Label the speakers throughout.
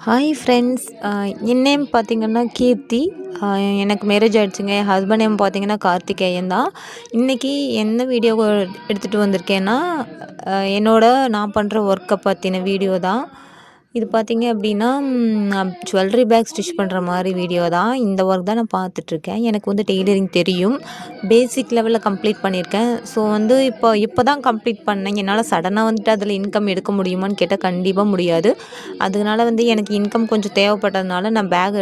Speaker 1: Hi friends. என் name பார்த்தீங்கன்னா கீர்த்தி. எனக்கு marriage ஆகிடுச்சுங்க. என் husband name பார்த்தீங்கன்னா கார்த்திகேயன் தான். இன்றைக்கி என்ன வீடியோ எடுத்துகிட்டு வந்திருக்கேன்னா, நான் பண்ணுற ஒர்க்கை பற்றின வீடியோ தான். இது பார்த்தீங்க அப்படின்னா ஜுவல்லரி பேக் ஸ்டிச் பண்ணுற மாதிரி வீடியோ தான். இந்த ஒர்க் தான் நான் பார்த்துட்ருக்கேன். எனக்கு வந்து டெய்லரிங் தெரியும். பேசிக் லெவலில் கம்ப்ளீட் பண்ணியிருக்கேன். ஸோ வந்து இப்போ தான் கம்ப்ளீட் பண்ணேன். என்னால் சடனாக வந்துட்டு அதில் இன்கம் எடுக்க முடியுமான்னு கேட்டால் கண்டிப்பாக முடியாது. அதனால வந்து எனக்கு இன்கம் கொஞ்சம் தேவைப்பட்டதுனால நான் பேக்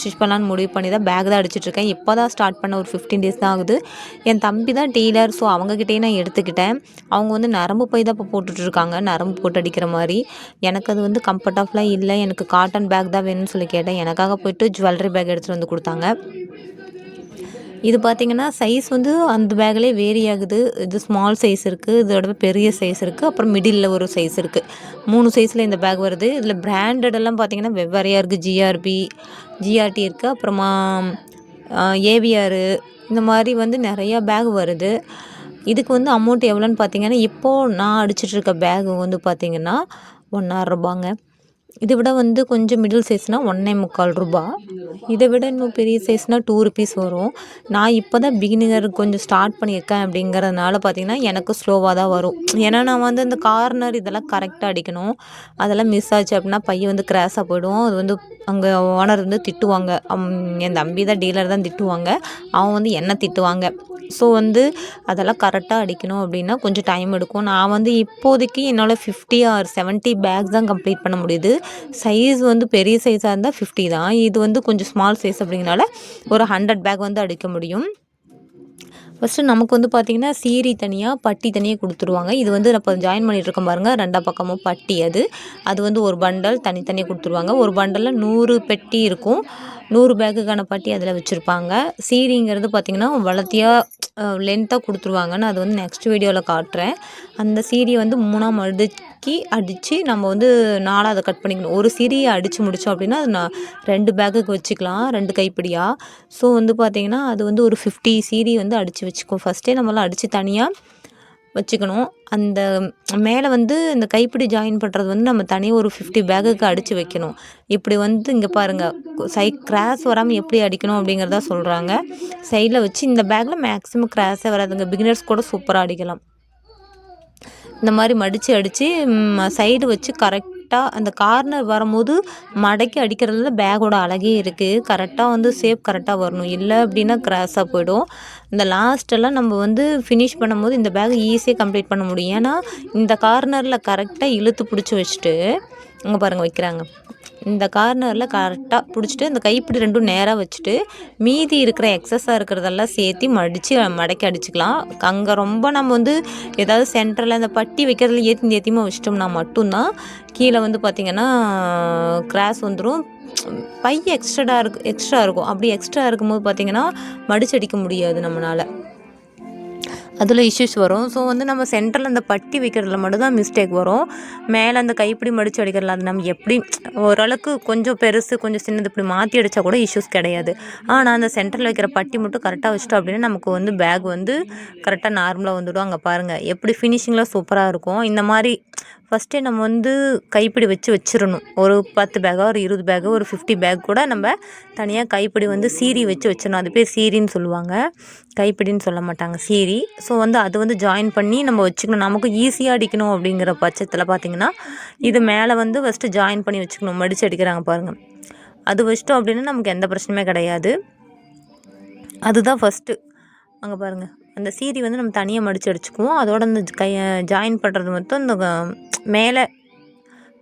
Speaker 1: ஸ்டிச் பண்ணலான்னு முடிவு பண்ணி தான் பேக் தான் அடிச்சிட்ருக்கேன். இப்போ தான் ஸ்டார்ட் பண்ண ஒரு 15 டேஸ் தான் ஆகுது. என் தம்பி தான் டெய்லர். ஸோ அவங்கக்கிட்டே நான் எடுத்துக்கிட்டேன். அவங்க வந்து நரம்பு போய் தான் இப்போ போட்டுட்ருக்காங்க, நரம்பு போட்டு அடிக்கிற மாதிரி. எனக்கு அது வந்து கம்ஃபர்டபுளாக இல்லை. எனக்கு காட்டன் பேக் தான் வேணும்னு சொல்லி கேட்டேன். எனக்காக போய்ட்டு ஜுவல்லரி பேக் எடுத்துகிட்டு வந்து கொடுத்தாங்க. இது பார்த்திங்கன்னா சைஸ் வந்து அந்த பேக்லேயே வேரி ஆகுது. இது ஸ்மால் சைஸ் இருக்குது, இதோட பெரிய சைஸ் இருக்குது, அப்புறம் மிடில் ஒரு சைஸ் இருக்குது. 3 சைஸில் இந்த பேக் வருது. இதில் பிராண்டடெல்லாம் பார்த்திங்கன்னா வெவ்வேறையாக இருக்குது. ஜிஆர்டி இருக்குது, அப்புறமா ஏவிஆர், இந்த மாதிரி வந்து நிறையா பேக் வருது. இதுக்கு வந்து அமௌண்ட் எவ்வளோன்னு பார்த்திங்கன்னா, இப்போது நான் அடிச்சிட்ருக்க பேக் வந்து பார்த்திங்கன்னா 1.5 ரூபாங்க. இதை விட வந்து கொஞ்சம் மிடில் சைஸ்னால் 1.25 ரூபா. இதை விட இன்னும் பெரிய சைஸ்னால் 2 ருபீஸ் வரும். நான் இப்போ தான் பிகினிங்கர் கொஞ்சம் ஸ்டார்ட் பண்ணியிருக்கேன் அப்படிங்கிறதுனால பார்த்திங்கன்னா எனக்கு ஸ்லோவாக தான் வரும். ஏன்னா நான் வந்து இந்த கார்னர் இதெல்லாம் கரெக்டாக அடிக்கணும். அதெல்லாம் மிஸ் ஆச்சு அப்படின்னா பையன் வந்து கிராஸாக போய்டும். அது வந்து அங்கே ஓனர் வந்து திட்டுவாங்க. என் தம்பி தான் டீலர் தான் திட்டுவாங்க. அவன் வந்து என்ன திட்டுவாங்க. ஸோ வந்து அதெல்லாம் கரெக்டாக அடிக்கணும் அப்படின்னா கொஞ்சம் டைம் எடுக்கும். நான் வந்து இப்போதைக்கு என்னால் 50 ஆர் 70 பேக்ஸ் தான் கம்ப்ளீட் பண்ண முடியுது. சைஸ் வந்து பெரிய சைஸாக இருந்தால் 50 தான். இது வந்து கொஞ்சம் ஸ்மால் சைஸ் அப்படிங்கிறனால ஒரு 100 பேக் வந்து அடிக்க முடியும். ஃபஸ்ட்டு நமக்கு வந்து பார்த்திங்கன்னா சீரி தனியாக, பட்டி தனியாக கொடுத்துருவாங்க. இது வந்து நான் இப்போ ஜாயின் பண்ணிகிட்ருக்கேன் பாருங்கள். 2 பக்கமும் பட்டி. அது வந்து ஒரு பண்டல் தனித்தனியாக கொடுத்துருவாங்க. ஒரு பண்டலில் 100 பெட்டி இருக்கும். 100 பேக்குக்கான பட்டி அதில் வச்சுருப்பாங்க. சீரிங்கிறது பார்த்திங்கன்னா வளர்த்தியாக லென்த்தாக கொடுத்துருவாங்க. நான் அது வந்து நெக்ஸ்ட் வீடியோவில் காட்டுறேன். அந்த சீரியை வந்து 3ஆக மடிக்கி அடித்து நம்ம வந்து 4ஆக அதை கட் பண்ணிக்கணும். ஒரு சீரியை அடித்து முடித்தோம் அப்படின்னா அது 2 பேக்குக்கு வச்சுக்கலாம், 2 கைப்பிடியாக. ஸோ வந்து பார்த்திங்கன்னா அது வந்து ஒரு 50 சீரி வந்து அடித்து வச்சுக்கோ. ஃபஸ்ட்டே நம்மளாம் அடித்து தனியாக வச்சுக்கணும். அந்த மேலே வந்து இந்த கைப்பிடி ஜாயின் பண்ணுறது வந்து நம்ம தனியாக ஒரு 50 பேக்குக்கு அடித்து வைக்கணும். இப்படி வந்து இங்கே பாருங்கள், கிராஸ் வராமல் எப்படி அடிக்கணும் அப்படிங்கிறதா சொல்கிறாங்க. சைடில் வச்சு இந்த பேக்கில் மேக்ஸிமம் கிராஸே வராதுங்க. பிகினர்ஸ் கூட சூப்பராக அடிக்கலாம். இந்த மாதிரி மடித்து அடித்து சைடு வச்சு கரெக்டாக அந்த கார்னர் வரும்போது மடக்கி அடிக்கிறதுல பேக்கோட அழகே இருக்குது. கரெக்டாக வந்து ஷேப் கரெக்டாக வரணும். இல்லை அப்படின்னா கிராஸாக போய்டும். இந்த லாஸ்ட்டெல்லாம் நம்ம வந்து ஃபினிஷ் பண்ணும்போது இந்த பேக் ஈஸியாக கம்ப்ளீட் பண்ண முடியும். ஏன்னா இந்த கார்னரில் கரெக்டாக இழுத்து பிடிச்சி வச்சுட்டு அங்கே பாருங்கள் வைக்கிறாங்க. இந்த கார்னரில் கரெக்டாக பிடிச்சிட்டு இந்த கைப்பிடி 2ம் நேராக வச்சுட்டு மீதி இருக்கிற எக்ஸஸாக இருக்கிறதெல்லாம் சேர்த்து மடக்கி அடிச்சுக்கலாம். அங்கே ரொம்ப நம்ம வந்து ஏதாவது சென்டரில் அந்த பட்டி வைக்கிறதுல ஏற்றியமாக வச்சிட்டோம்னா மட்டும்தான் கீழே வந்து பார்த்திங்கன்னா கிராஸ் வந்துடும். பை எக்ஸ்ட்ரா இருக்கும். அப்படி எக்ஸ்ட்ரா இருக்கும்போது பார்த்திங்கன்னா மடிச்சடிக்க முடியாது நம்மளால். அதில் இஷ்யூஸ் வரும். ஸோ வந்து நம்ம சென்டரில் அந்த பட்டி வைக்கிறதுல மட்டும்தான் மிஸ்டேக் வரும். மேலே அந்த கைப்பிடி மடித்து அடிக்கிறதுல அது நம்ம எப்படி ஓரளவுக்கு கொஞ்சம் பெருசு கொஞ்சம் சின்னது இப்படி மாற்றி அடித்தா கூட இஷ்யூஸ் கிடையாது. ஆனால் அந்த சென்டரில் வைக்கிற பட்டி மட்டும் கரெக்டாக வச்சிட்டோம் அப்படின்னா நமக்கு வந்து பேக் வந்து கரெக்டாக நார்மலாக வந்துடும். அங்கே பாருங்கள் எப்படி ஃபினிஷிங்கில் சூப்பராக இருக்கும். இந்த மாதிரி ஃபஸ்ட்டே நம்ம வந்து கைப்பிடி வச்சிடணும். ஒரு 10 பேக்கோ ஒரு 20 பேக்கோ ஒரு 50 பேக் கூட நம்ம தனியாக கைப்பிடி வந்து சீரி வச்சிடணும். அது பேர் சீரின்னு சொல்லுவாங்க, கைப்பிடின்னு சொல்ல மாட்டாங்க, சீரி. ஸோ வந்து அது வந்து ஜாயின் பண்ணி நம்ம வச்சுக்கணும். நமக்கு ஈஸியாக அடிக்கணும் அப்படிங்கிற பட்சத்தில் பார்த்திங்கன்னா இது மேலே வந்து ஃபஸ்ட்டு ஜாயின் பண்ணி வச்சுக்கணும். மடித்து அடிக்கிறாங்க பாருங்கள். அது வச்சிட்டோம் அப்படின்னா நமக்கு எந்த பிரச்சனையுமே கிடையாது. அதுதான் ஃபஸ்ட்டு. அங்கே பாருங்கள், அந்த சீரி வந்து நம்ம தனியாக மடித்து அடிச்சுக்குவோம். அதோட அந்த ஜாயின் பண்ணுறது மட்டும் இந்த மேலே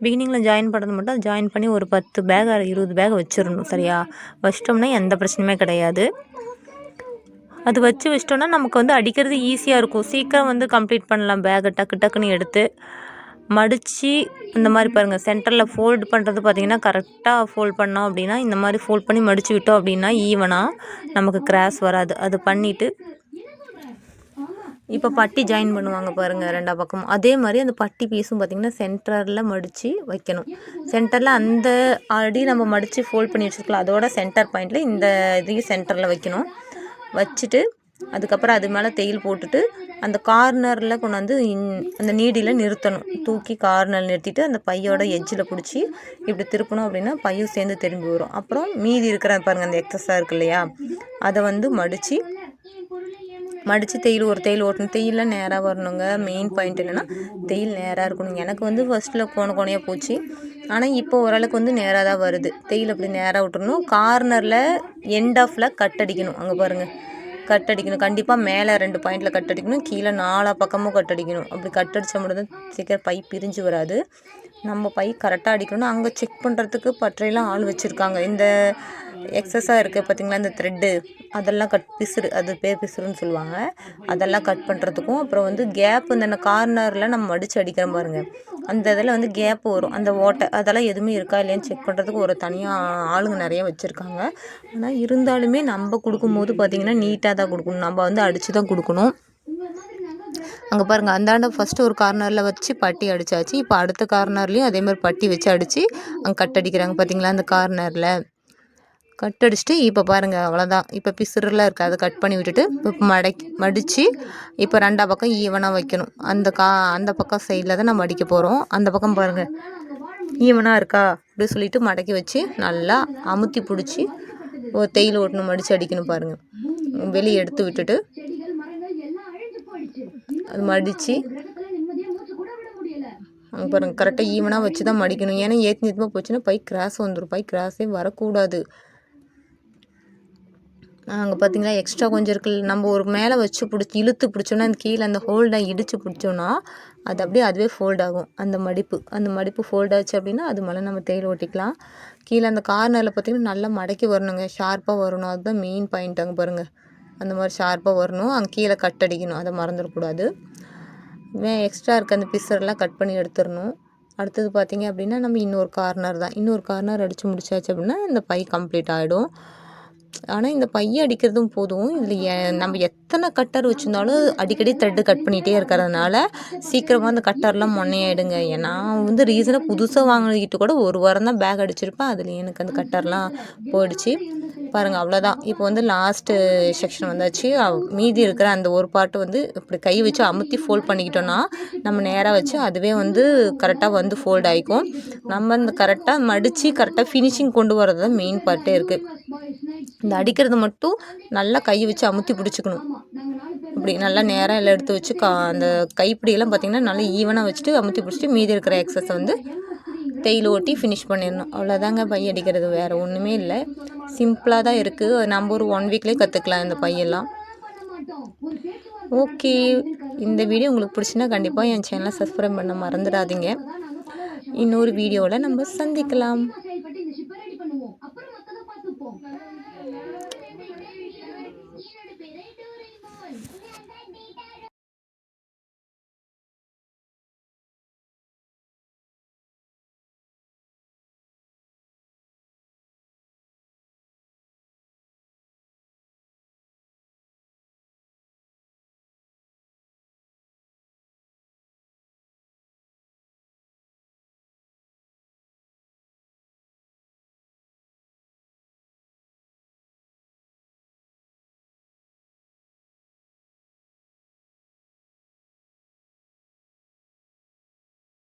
Speaker 1: பிகினிங்கில் ஜாயின் பண்ணுறது மட்டும் அது ஜாயின் பண்ணி ஒரு 10 பேக் 20 பேக் வச்சிடணும். சரியா வச்சிட்டோம்னா எந்த பிரச்சனையுமே கிடையாது. அது வச்சிட்டோம்னா நமக்கு வந்து அடிக்கிறது ஈஸியாக இருக்கும். சீக்கிரம் வந்து கம்ப்ளீட் பண்ணலாம். பேக்கை டக்குன்னு எடுத்து மடித்து இந்த மாதிரி பாருங்கள். சென்டரில் ஃபோல்டு பண்ணுறது பார்த்திங்கன்னா கரெக்டாக ஃபோல்ட் பண்ணோம் அப்படின்னா இந்த மாதிரி ஃபோல்ட் பண்ணி மடித்து விட்டோம் அப்படின்னா ஈவனாக நமக்கு கிராஸ் வராது. அது பண்ணிவிட்டு இப்போ பட்டி ஜாயின் பண்ணுவாங்க பாருங்கள் 2 பக்கமும். அதே மாதிரி அந்த பட்டி பீஸும் பார்த்திங்கன்னா சென்டரில் மடித்து வைக்கணும். சென்டரில் அந்த ஆல்ரெடி நம்ம மடித்து ஃபோல்ட் பண்ணி வச்சுருக்கலாம். அதோட சென்டர் பாயிண்டில் இந்த இதையும் சென்டரில் வைக்கணும். வச்சுட்டு அதுக்கப்புறம் அது மேலே தையல் போட்டுட்டு அந்த கார்னரில் கொண்டாந்து அந்த நீடியில் நிறுத்தணும். தூக்கி கார்னரில் நிறுத்திட்டு அந்த பையோட எட்ஜில் பிடிச்சி இப்படி திருப்பணும் அப்படின்னா பையும் சேர்ந்து திரும்பி வரும். அப்புறம் மீதி இருக்கிற பாருங்கள் அந்த எக்ஸஸாக இருக்கு இல்லையா, அதை வந்து மடித்து தையல் ஒரு தையல் ஓட்டணும். தையல்லாம் நேராக வரணுங்க. மெயின் பாயிண்ட் என்னென்னா தையல் நேராக இருக்கணும். எனக்கு வந்து ஃபஸ்ட்டில் கோணையாக போச்சு, ஆனால் இப்போ ஓரளவுக்கு வந்து நேராக தான் வருது. தையல் அப்படி நேராக விட்டுறணும். கார்னரில் எண்ட் ஆஃபில் கட் அடிக்கணும். அங்கே பாருங்கள், கட் அடிக்கணும். கண்டிப்பாக மேலே 2 பாயிண்டில் கட் அடிக்கணும், கீழே 4 பக்கமும் கட் அடிக்கணும். அப்படி கட் அடித்தா மட்டும் தான் சீக்கிரம் பை பிரிஞ்சு வராது. நம்ம பை கரெக்டாக அடிக்கணும். அங்கே செக் பண்ணுறதுக்கு பற்றையெல்லாம் ஆள் வச்சுருக்காங்க. இந்த எக்ஸஸாக இருக்குது பார்த்திங்களா, இந்த த்ரெட்டு அதெல்லாம் பிசுறு, அது பேர் பிசுறுன்னு சொல்லுவாங்க. அதெல்லாம் கட் பண்ணுறதுக்கும், அப்புறம் வந்து கேப் இந்த கார்னரில் நம்ம மடித்து அடிக்கிறோம் பாருங்கள், அந்த இதில் வந்து கேப் வரும், அந்த ஓட்டை அதெல்லாம் எதுவுமே இருக்கா இல்லையான்னு செக் பண்ணுறதுக்கு ஒரு தனியாக ஆளுங்க நிறைய வச்சுருக்காங்க. ஆனால் இருந்தாலுமே நம்ம கொடுக்கும்போது பார்த்திங்கன்னா நீட்டாக தான் கொடுக்கணும். நம்ம வந்து அடித்து தான் கொடுக்கணும். அங்கே பாருங்கள், அந்தாண்ட ஃபஸ்ட்டு ஒரு கார்னரில் வச்சு பட்டி அடித்தாச்சு. இப்போ அடுத்த கார்னர்லேயும் அதேமாதிரி பட்டி வச்சு அடித்து அங்கே கட் அடிக்கிறாங்க பார்த்திங்களா. அந்த கார்னரில் கட் அடிச்சுட்டு இப்போ பாருங்கள் அவ்வளோதான். இப்போ பிசுறுலாம் இருக்குது, அதை கட் பண்ணி விட்டுட்டு இப்போ மடித்து இப்போ 2 பக்கம் ஈவனாக வைக்கணும். அந்த பக்கம் சைடில் தான் நம்ம மடிக்க போகிறோம். அந்த பக்கம் பாருங்கள் ஈவனாக இருக்கா அப்படி சொல்லிவிட்டு மடக்கி வச்சு நல்லா அமுத்தி பிடிச்சி ஒரு தையல் ஓட்டணும், மடித்து அடிக்கணும் பாருங்கள். வெளியே எடுத்து விட்டுட்டு அது மடித்து அங்கே பாருங்கள் கரெக்டாக ஈவனாக வச்சு தான் மடிக்கணும். ஏன்னா ஏற்றி போச்சுன்னா பை கிராஸ் வந்துடும். பை கிராஸே வரக்கூடாது. அங்கே பார்த்திங்களா எக்ஸ்ட்ரா கொஞ்சம் இருக்குது. நம்ம ஒரு மேலே வச்சு இழுத்து பிடிச்சோன்னா அந்த கீழே அந்த ஹோல்டாக இடித்து பிடிச்சோன்னா அது அப்படியே அதுவே ஃபோல்ட் ஆகும். அந்த மடிப்பு ஃபோல்ட் ஆச்சு அப்படின்னா அது மேலே நம்ம தையல் ஓட்டிக்கலாம். கீழே அந்த கார்னரில் பார்த்திங்கன்னா நல்லா மடக்கி வரணுங்க, ஷார்ப்பாக வரணும். அதுதான் மெயின் பாயிண்ட். அங்கே பாருங்கள் அந்த மாதிரி ஷார்ப்பாக வரணும். அங்கே கீழே கட் அடிக்கணும், அதை மறந்துடக்கூடாது. எக்ஸ்ட்ரா இருக்க அந்த பிசரெல்லாம் கட் பண்ணி எடுத்துடணும். அடுத்தது பார்த்திங்க அப்படின்னா நம்ம இன்னொரு கார்னர் அடித்து முடிச்சாச்சு அப்படின்னா இந்த பை கம்ப்ளீட் ஆகிடும். ஆனால் இந்த பையை அடிக்கிறதும் போதும். இதில் நம்ம எத்தனை கட்டர் வச்சுருந்தாலும் அடிக்கடி த்ரெட்டு கட் பண்ணிகிட்டே இருக்கிறதுனால சீக்கிரமாக அந்த கட்டர்லாம் மொன்னையாயிடுங்க. நான் வந்து ரீசனாக புதுசாக வாங்கிக்கிட்டு கூட 1 வாரம் தான் பேக் அடிச்சிருப்பேன். அதில் எனக்கு அந்த கட்டர்லாம் போயிடுச்சு பாருங்கள். அவ்வளோதான். இப்போ வந்து லாஸ்ட்டு செக்ஷன் வந்தாச்சு. மீதி இருக்கிற அந்த ஒரு பார்ட்டு வந்து இப்படி கை வச்சு அமுத்தி ஃபோல்ட் பண்ணிக்கிட்டோன்னா நம்ம நேராக வச்சு அதுவே வந்து கரெக்டாக வந்து ஃபோல்ட் ஆகிக்கும். நம்ம இந்த கரெக்டாக மடித்து கரெக்டாக ஃபினிஷிங் கொண்டு வரது தான் மெயின் பார்ட்டே இருக்குது. இந்த அடிக்கிறது மட்டும் நல்லா கையை வச்சு அமுத்தி பிடிச்சிக்கணும். இப்படி நல்லா நேராக எல்லாம் எடுத்து வச்சு அந்த கைப்பிடியெல்லாம் பார்த்திங்கன்னா நல்லா ஈவனாக வச்சுட்டு அமுத்தி பிடிச்சிட்டு மீதி இருக்கிற எக்ஸஸை வந்து தையல் ஓட்டி ஃபினிஷ் பண்ணிடணும். அவ்வளோதாங்க பை அடிக்கிறது, வேறு ஒன்றுமே இல்லை. சிம்பிளாக தான் இருக்குது. நம்ம ஒரு 1 வீக்லேயே கற்றுக்கலாம் இந்த பையெல்லாம். ஓகே, இந்த வீடியோ உங்களுக்கு பிடிச்சின்னா கண்டிப்பாக என் சேனலை சப்ஸ்கிரைப் பண்ண மறந்துடாதீங்க. இன்னொரு வீடியோவில் நம்ம சந்திக்கலாம்.